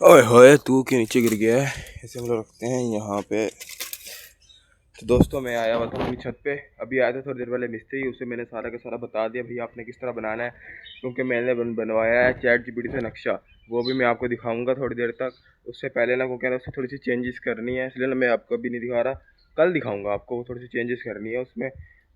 ओए होए तू के नीचे गिर गया है। ऐसे हम लोग रखते हैं यहाँ पे। तो दोस्तों मैं आया हुआ था अपनी छत पे। अभी आया था थोड़ी देर पहले मिस्त्री, उसे मैंने सारा का सारा बता दिया भैया आपने किस तरह बनाना है, क्योंकि मैंने बनवाया है चैट जीपीटी से नक्शा। वो भी मैं आपको दिखाऊंगा थोड़ी देर तक। उससे पहले ना वो कह रहा है उससे थोड़ी सी चेंजेस करनी है, इसलिए ना मैं आपको अभी नहीं दिखा रहा, कल दिखाऊंगा आपको। वो थोड़ी सी चेंजेस करनी है उसमें।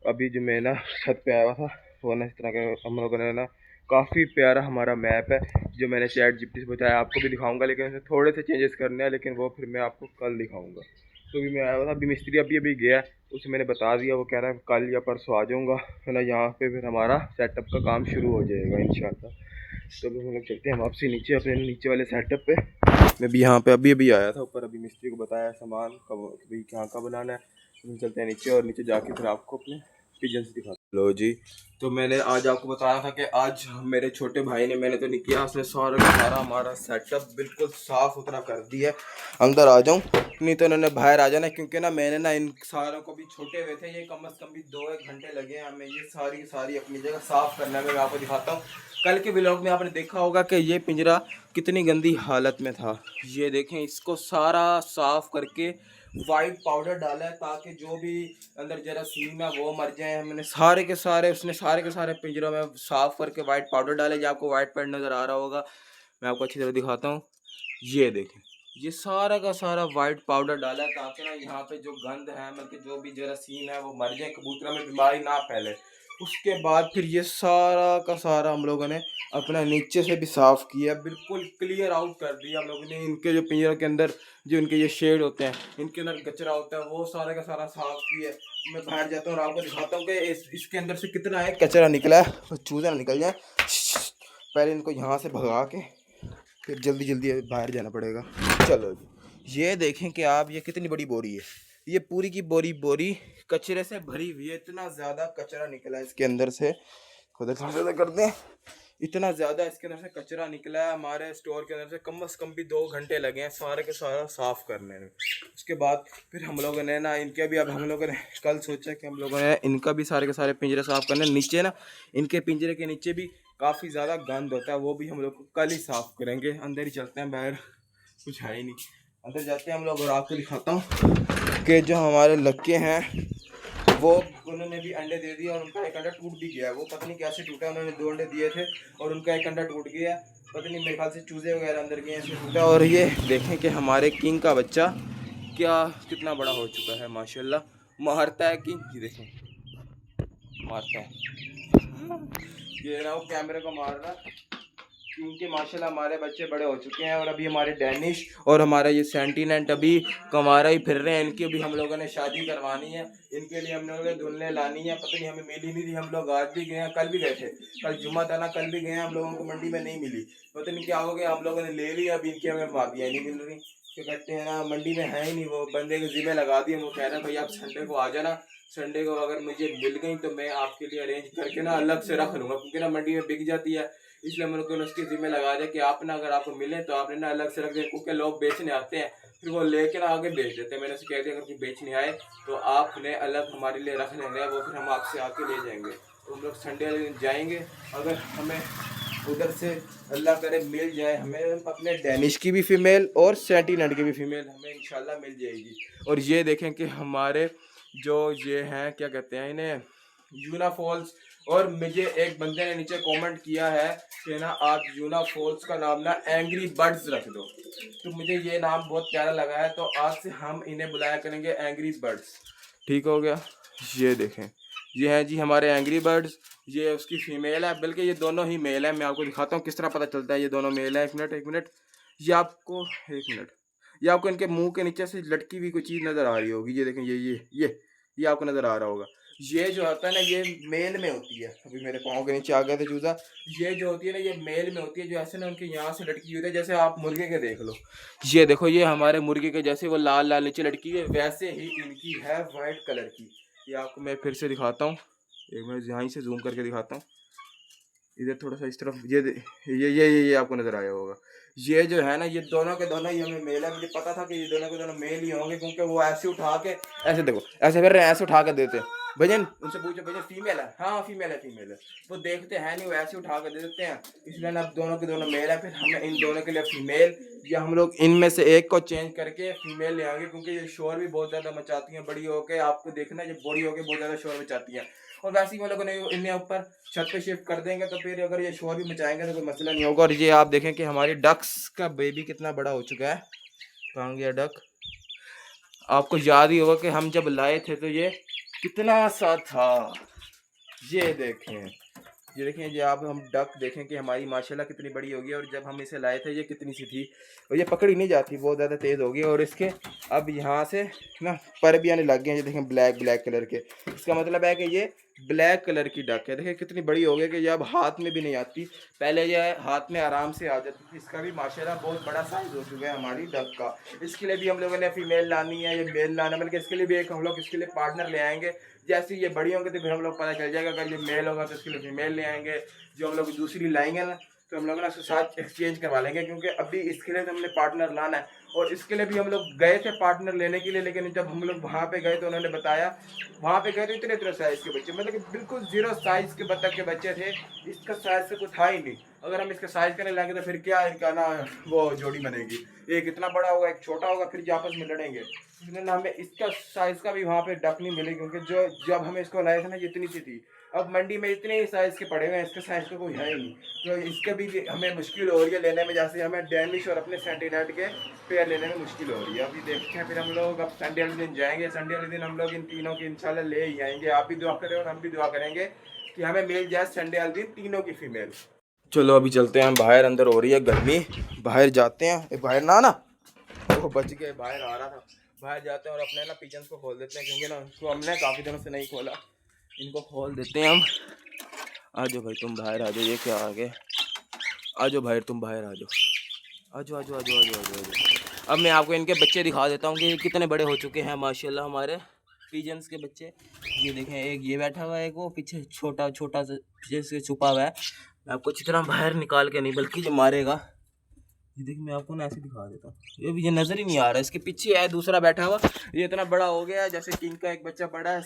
अभी जो मैं ना छत पे आया हुआ था वो ना इस तरह के हम लोगों ने ना काफ़ी प्यारा हमारा मैप है जो मैंने चैट जीपीटी से बताया, आपको भी दिखाऊंगा, लेकिन इसमें थोड़े से चेंजेस करने हैं, लेकिन वो फिर मैं आपको कल दिखाऊंगा। तो अभी मैं आया हुआ था, अभी मिस्त्री अभी अभी गया, उसे मैंने बता दिया, वो कह रहा है कल या परसों आ जाऊँगा, है ना। यहाँ पे फिर हमारा सेटअप का काम शुरू हो जाएगा इंशाल्लाह। तो अभी हम लोग चलते हैं वापसी नीचे अपने नीचे वाले सेटअप पे। मैं भी यहाँ पे अभी अभी आया था ऊपर, अभी मिस्त्री को बताया सामान कब भाई कहाँ का बनाना है। तो हम चलते हैं नीचे और नीचे जाके फिर आपको अपने पिजन्स दिखा। लो जी। तो मैंने आज आपको बताया था कि आज मेरे छोटे भाई ने, मैंने तो नहीं किया, उसने सारा का सारा हमारा सेटअप बिल्कुल साफ़ सुथरा कर दिया है। अंदर आ जाऊं, नहीं तो इन्होंने बाहर आ जाना, क्योंकि ना मैंने ना इन सारों को भी छोटे हुए थे, ये कम से कम भी 2-1 घंटे लगे हैं हमें ये सारी की सारी अपनी जगह साफ़ करने में। मैं आपको दिखाता हूँ। कल के व्लॉग में आपने देखा होगा कि ये पिंजरा कितनी गंदी हालत में था। ये देखें, इसको सारा साफ़ करके वाइट पाउडर डाला है ताकि जो भी अंदर जरासीम है वो मर जाए। हमने सारे के सारे, उसने सारे के सारे पिंजरों में साफ़ करके वाइट पाउडर डाले। जो आपको वाइट पाउडर नज़र आ रहा होगा, मैं आपको अच्छी तरह दिखाता हूँ। ये देखें, ये सारा का सारा वाइट पाउडर डाला है ताकि ना यहाँ पे जो गंद है, मतलब जो भी जरासीम है वो मर जाए, कबूतरों में बीमारी ना फैले। उसके बाद फिर ये सारा का सारा हम लोगों ने अपना नीचे से भी साफ़ किया, बिल्कुल क्लियर आउट कर दिया हम लोगों ने। इनके जो पिंजरों के अंदर जो इनके ये शेड होते हैं, इनके अंदर कचरा होता है, वो सारा का सारा साफ़ किया। मैं बाहर जाता हूँ और आपको दिखाता हूँ कि इसके अंदर से कितना है कचरा निकला है, चूजा ना निकल जाए। पहले इनको यहाँ से भगा के फिर जल्दी जल्दी बाहर जाना पड़ेगा। चलो जी, ये देखें कि आप, ये कितनी बड़ी बोरी है। ये पूरी की बोरी बोरी कचरे से भरी हुई है। इतना ज़्यादा कचरा निकला है इसके अंदर से, खुद थोड़ा ज़्यादा कर दें। इतना ज़्यादा इसके अंदर से कचरा निकला है, हमारे स्टोर के अंदर से कम भी 2 घंटे लगे हैं सारे के सारा साफ़ करने में। उसके बाद फिर हम लोगों ने ना इनके भी, अब हम लोगों ने कल सोचा कि हम लोगों ने इनका भी सारे के सारे पिंजरे साफ़ करने। नीचे ना इनके पिंजरे के नीचे भी काफ़ी ज़्यादा गंद होता है, वो भी हम लोग कल ही साफ़ करेंगे। अंदर ही चलते हैं, बाहर कुछ है ही नहीं। अंदर जाते हैं हम लोग और आपको दिखाता हूँ कि जो हमारे लड़के हैं वो, उन्होंने भी अंडे दे दिए और उनका एक अंडा टूट भी गया। वो पता नहीं कैसे टूटा, उन्होंने 2 अंडे दिए थे और उनका एक अंडा टूट गया। पता नहीं, मेरे ख्याल से चूजे वगैरह अंदर गए, ऐसे टूटा। और ये देखें कि हमारे किंग का बच्चा क्या कितना बड़ा हो चुका है माशाल्लाह। मारता है किंग, ये देखें मारता है। ये ना वो कैमरे को मार रहा है, क्योंकि माशाल्लाह हमारे बच्चे बड़े हो चुके हैं। और अभी हमारे डैनिश और हमारा ये सेंटीनेंट अभी कमारा ही फिर रहे हैं। इनकी भी हम लोगों ने शादी करवानी है, इनके लिए हम लोगों ने दुल्हने लानी है। पता नहीं हमें मिली नहीं थी, हम लोग आज भी गए हैं, कल भी गए थे, कल जुम्मा था ना, कल भी गए हैं, हम लोगों को मंडी में नहीं मिली। पता नहीं क्या हो गया, हम लोगों ने ले ली, अभी इनकी हमें माफिया नहीं मिल रही। तो कहते हैं ना मंडी में है ही नहीं, वो बंदे के जिम्मे लगा दिए। वो कह रहे हैं भाई आप संडे को आ जाना, संडे को अगर मुझे मिल गई तो मैं आपके लिए अरेंज करके ना अलग से रख लूँगा, क्योंकि ना मंडी में बिक जाती है। इसलिए मैंने को उसके जिम्मे लगा दिया कि आप ना अगर आपको मिले तो आपने ना अलग से रख दिया, क्योंकि लोग बेचने आते हैं फिर वो लेके ना आगे बेच देते हैं। मैंने उसे कह दिया अगर कोई बेचने आए तो आपने अलग हमारे लिए रख लेना है, वो फिर हम आपसे आके ले जाएंगे। तो हम लोग संडे वाले दिन जाएंगे, अगर हमें उधर से अल्लाह करे मिल जाए हमें अपने डैनिश की भी फ़ीमेल और सेंटीनेंट की भी फ़ीमेल, हमें इंशाल्लाह मिल जाएगी। और ये देखें कि हमारे जो ये हैं क्या कहते हैं इन्हें, यूना फॉल्स। और मुझे एक बंदे ने नीचे कमेंट किया है कि ना आप यूना फॉल्स का नाम ना एंग्री बर्ड्स रख दो, तो मुझे ये नाम बहुत प्यारा लगा है, तो आज से हम इन्हें बुलाया करेंगे एंग्री बर्ड्स। ठीक हो गया। ये देखें, ये हैं जी हमारे एंग्री बर्ड्स। ये उसकी फीमेल है, बल्कि ये दोनों ही मेल है। मैं आपको दिखाता हूँ किस तरह पता चलता है ये दोनों मेल है। एक मिनट ये आपको, एक मिनट, ये आपको इनके मुंह के नीचे से लटकी हुई कोई चीज़ नज़र आ रही होगी। ये देखें, ये आपको नज़र आ रहा होगा। ये जो होता है ना, ये मेल में होती है। अभी मेरे पाँव के नीचे आ गया था चूजा। ये जो होती है ना, ये मेल में होती है, जो ऐसे ना उनके यहाँ से लटकी हुई है, जैसे आप मुर्गे के देख लो। ये देखो, ये हमारे मुर्गे के जैसे वो लाल लाल नीचे लटकी है, वैसे ही इनकी है वाइट कलर की। ये आपको मैं फिर से दिखाता हूँ, एक मिनट यहाँ से जूम करके दिखाता हूँ। इधर थोड़ा सा इस तरफ, ये आपको नज़र आया होगा। ये जो है ना, ये दोनों के दोनों ही हमें मेल है। मुझे पता था कि ये दोनों के दोनों मेल ही होंगे, क्योंकि वो ऐसे उठा के, ऐसे देखो ऐसे कर रहे हैं, ऐसे उठा के देते हैं। भजन उनसे पूछो, भजन फीमेल है? हाँ फीमेल है, फीमेल है। वो देखते हैं नहीं, वो ऐसे उठा के दे देते हैं। इसलिए ना अब दोनों के दोनों मेल है, फिर हमें इन दोनों के लिए फीमेल, या हम लोग इनमें से एक को चेंज करके फीमेल ले आएंगे, क्योंकि ये शोर भी बहुत ज़्यादा मचाती हैं बड़ी होके। आपको देखना, ये बड़ी होके बहुत ज़्यादा शोर मचाती हैं। और वैसे ही हम लोगों ने इन्हें ऊपर छत पे शिफ्ट कर देंगे, तो फिर अगर ये शोर भी मचाएंगे तो कोई मसला नहीं होगा। और ये आप देखें कि हमारी डक्स का बेबी कितना बड़ा हो चुका है। कहाँ गया डक? आपको याद ही होगा कि हम जब लाए थे तो ये कितना सा था। ये देखें, ये देखें, ये आप हम डक देखें कि हमारी माशाल्लाह कितनी बड़ी होगी। और जब हम इसे लाए थे ये कितनी सी थी, और ये पकड़ी नहीं जाती, बहुत ज़्यादा तेज़ होगी। और इसके अब यहाँ से ना पर भी आने लग गए हैं, ये देखें ब्लैक ब्लैक कलर के। इसका मतलब है कि ये ब्लैक कलर की डक है। देखिए कितनी बड़ी हो गई कि ये अब हाथ में भी नहीं आती, पहले ये हाथ में आराम से आ जाती थी। इसका भी माशाल्लाह बहुत बड़ा साइज़ हो चुका है हमारी डक का। इसके लिए भी हम लोगों ने फीमेल लानी है, ये मेल लाना, बल्कि इसके लिए भी एक हम लोग इसके लिए पार्टनर ले आएंगे। जैसे ये बड़ी होंगे तो फिर हम लोग पता चल जाएगा, अगर ये मेल होगा तो इसके लिए फीमेल ले आएंगे। जो हम लोग दूसरी लाएंगे ना, तो हम लोग ना उसके साथ एक्सचेंज करवा लेंगे, क्योंकि अभी इसके लिए तो हमने पार्टनर लाना है। और इसके लिए भी हम लोग गए थे पार्टनर लेने के लिए, लेकिन जब हम लोग वहाँ पे गए तो उन्होंने बताया, वहाँ पे गए तो इतने इतने साइज़ के बच्चे, मतलब कि बिल्कुल जीरो साइज़ के बतख के बच्चे थे। इसका साइज़ से कुछ था ही नहीं। अगर हम इसका साइज़ करने लाएंगे तो फिर क्या इनका ना वो जोड़ी बनेगी, एक इतना बड़ा होगा एक छोटा होगा, फिर आपस में लड़ेंगे। इसलिए ना हमें इसका साइज़ का भी वहाँ पे डक नहीं मिली, क्योंकि जो जब हमें इसको लाए थे ना ये इतनी सी थी। अब मंडी में इतने ही साइज़ के पड़े हुए हैं, इसके साइज़ का कोई है ही नहीं। तो इसके भी हमें मुश्किल हो रही है लेने में। जैसे हमें डेनिश और अपने सेंटीनेट के पेयर लेने में मुश्किल हो रही है। अभी देखते हैं, फिर हम लोग अब संडे वाले दिन जाएंगे। संडे वाले दिन हम लोग इन तीनों की इंशाल्लाह ले ही आएंगे। आप भी दुआ करें और हम भी दुआ करेंगे कि हमें मिल जाए संडे वाले दिन तीनों की फीमेल। चलो अभी चलते हैं हम बाहर, अंदर हो रही है गर्मी, बाहर जाते हैं। बाहर ना ना वो बच गए, बाहर आ रहा था। बाहर जाते हैं और अपने ना पिजन्स को खोल देते हैं, क्योंकि ना उसको हमने काफ़ी दिनों से नहीं खोला। इनको खोल देते हैं हम। आ जाओ भाई तुम बाहर आ जाओ, ये क्या आ गए, आ जाओ भाई तुम बाहर आ जाओ, आ जाओ आ जाओ आ जाओ आ जाओ आ जाओ। अब मैं आपको इनके बच्चे दिखा देता हूँ कि कितने बड़े हो चुके हैं माशाल्लाह हमारे पिजन्स के बच्चे। ये देखें, एक ये बैठा हुआ है, एक वो पीछे छोटा छोटा सा पीछे से छुपा हुआ है। मैं आपको अच्छी तरह बाहर निकाल के नहीं, बल्कि जो मारेगा, ये देखिए मैं आपको ना ऐसे दिखा देता हूँ। ये भी ये नज़र ही नहीं आ रहा है, इसके पीछे है दूसरा बैठा हुआ। ये इतना बड़ा हो गया है जैसे किंग का एक बच्चा बड़ा है,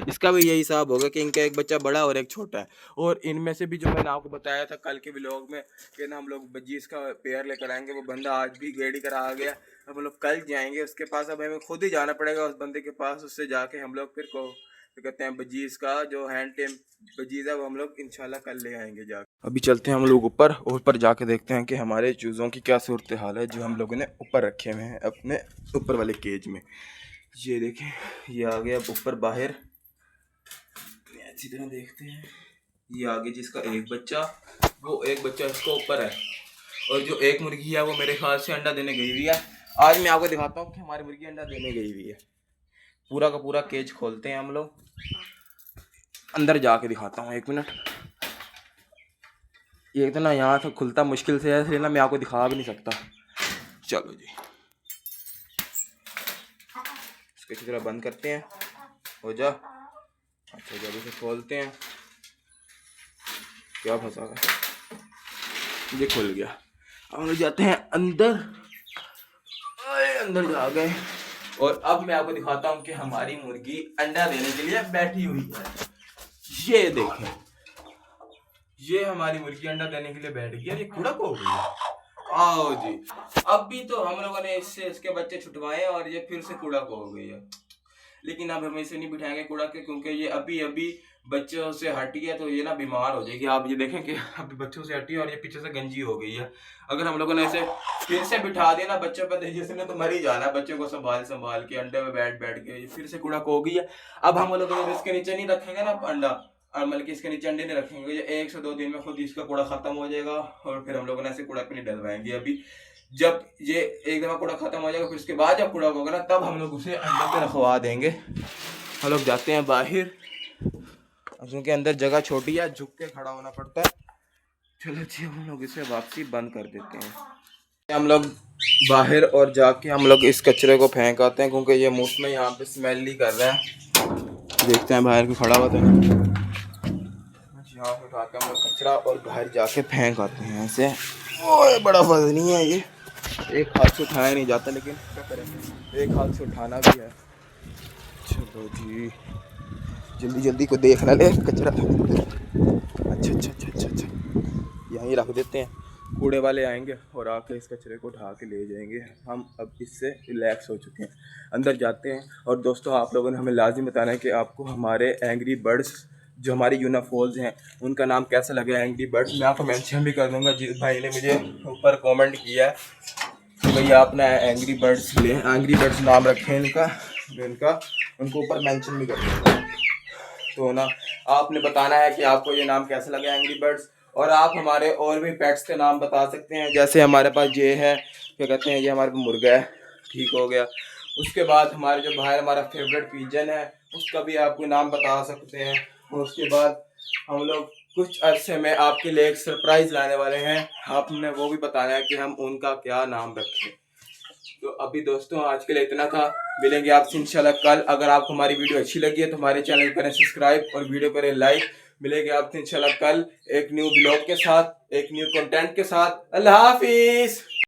इसका भी यही हिसाब होगा, किंग का एक बच्चा बड़ा और एक छोटा है। और इनमें से भी जो मैंने आपको बताया था कल के व्लॉग में कि ना हम लोग बजीज का पेयर लेकर आएंगे, वो बंदा आज भी गेड़ी करा आ गया। अब हम लोग कल जाएंगे उसके पास। अब हमें खुद ही जाना पड़ेगा उस बंदे के पास, उससे जाके हम लोग फिर को कहते हैं बजीज का जो हैंड टेम बजीज है वो हम लोग इंशाल्लाह कल ले आएंगे जाके। अभी चलते हैं हम लोग ऊपर, और ऊपर जाके देखते हैं कि हमारे चूज़ों की क्या सूरत हाल है जो हम लोगों ने ऊपर रखे हुए हैं अपने ऊपर वाले केज में। ये देखें, ये आ गया ऊपर बाहर, अच्छी तरह देखते हैं। ये आगे जिसका एक बच्चा, वो एक बच्चा इसको ऊपर है। और जो एक मुर्गी है वो मेरे ख्याल से अंडा देने गई हुई है। आज मैं आपको दिखाता हूँ कि हमारी मुर्गी अंडा देने गई हुई है। पूरा का पूरा केज खोलते हैं हम लोग, अंदर जाके दिखाता हूँ, एक मिनट। ये इतना यहाँ से खुलता मुश्किल से है, इसलिए ना मैं आपको दिखा भी नहीं सकता। चलो जी, इसको अच्छी तरह बंद करते हैं, हो जा। अच्छा जब इसे खोलते हैं, क्या फंसा है, ये खुल गया। अब हम लोग जाते हैं अंदर, अंदर जा गए। और अब मैं आपको दिखाता हूँ कि हमारी मुर्गी अंडा देने के लिए बैठी हुई है। ये देखें, ये हमारी मुर्गी अंडा देने के लिए बैठ गई है। ये कुड़क हो गई है। आओ जी, अब भी तो हम लोगों ने इससे इसके बच्चे छुटवाए और ये फिर से कुड़क हो गई है। लेकिन अब हम इसे नहीं बिठाएंगे कुड़क के, क्योंकि ये अभी अभी बच्चों से हटी है, तो ये ना बीमार हो जाएगी। आप ये देखें कि अभी बच्चों से हटी है और ये पीछे से गंजी हो गई है। अगर हम लोगों ने इसे फिर से बिठा दिया ना बच्चों पर, जैसे ने तो मर ही जाना है। बच्चों को संभाल संभाल के अंडे में बैठ बैठ के ये फिर से कुड़क हो गई है। अब हम लोग इसके नीचे नहीं रखेंगे ना अंडा, और मतलब कि इसके नीचे अंडे नहीं रखेंगे, ये 1 से 2 दिन में खुद इसका कूड़ा खत्म हो जाएगा। और फिर हम लोगों ने ऐसे कूड़ा पे नहीं डलवाएंगे। अभी जब ये एक दफ़ा कूड़ा खत्म हो जाएगा, फिर उसके बाद जब कूड़ा होगा ना, तब हम लोग उसे अंदर पे रखवा देंगे। हम लोग जाते हैं बाहर, क्योंकि अंदर जगह छोटी है, झुक के खड़ा होना पड़ता है। चलो जी, हम लोग इसे वापसी बंद कर देते हैं। हम लोग बाहर और जाके हम लोग इस कचरे को फेंक आते हैं, क्योंकि ये मुफ्त में यहाँ पे स्मेल ही कर रहा है। देखते हैं बाहर को खड़ा हुआ था, यहाँ से उठा के हम लोग कचरा और बाहर जाके फेंक आते हैं ऐसे। ओए बड़ा वजनी है ये, एक हाथ से उठाया नहीं जाता, लेकिन क्या करें, एक हाथ से उठाना भी है। चलो जी, जल्दी जल्दी को देख ना ले कचरा। अच्छा अच्छा अच्छा अच्छा अच्छा, यहीं रख देते हैं, कूड़े वाले आएंगे और आके इस कचरे को उठा के ले जाएंगे। हम अब इससे रिलैक्स हो चुके हैं, अंदर जाते हैं। और दोस्तों आप लोगों ने हमें लाजिम बताना है कि आपको हमारे एंग्री बर्ड्स जो हमारी यूनाफॉल्स हैं उनका नाम कैसा लगा। एंग्री बर्ड्स मैं आपको मेंशन भी कर दूंगा, जिस भाई ने मुझे ऊपर कमेंट किया है कि भैया अपना एंग्री बर्ड्स लें, एंग्री बर्ड्स नाम रखें इनका, उनको ऊपर मेंशन भी कर दूंगा। तो ना आपने बताना है कि आपको ये नाम कैसा लगा एंग्री बर्ड्स। और आप हमारे और भी पेट्स के नाम बता सकते हैं, जैसे हमारे पास ये है, क्या कहते हैं, ये हमारे मुर्गा है, ठीक हो गया। उसके बाद हमारे जो बाहर हमारा फेवरेट पिजन है, उसका भी आपको नाम बता सकते हैं। और उसके बाद हम लोग कुछ अरसे में आपके लिए एक सरप्राइज लाने वाले हैं, आपने वो भी बताना है कि हम उनका क्या नाम रखें। तो अभी दोस्तों आज के लिए इतना था, मिलेंगे आपसे इंशाल्लाह कल। अगर आपको हमारी वीडियो अच्छी लगी है तो हमारे चैनल करें सब्सक्राइब और वीडियो करें लाइक। मिलेंगे आपसे इंशाल्लाह कल एक न्यू ब्लॉग के साथ, एक न्यू कंटेंट के साथ। अल्लाह हाफिज।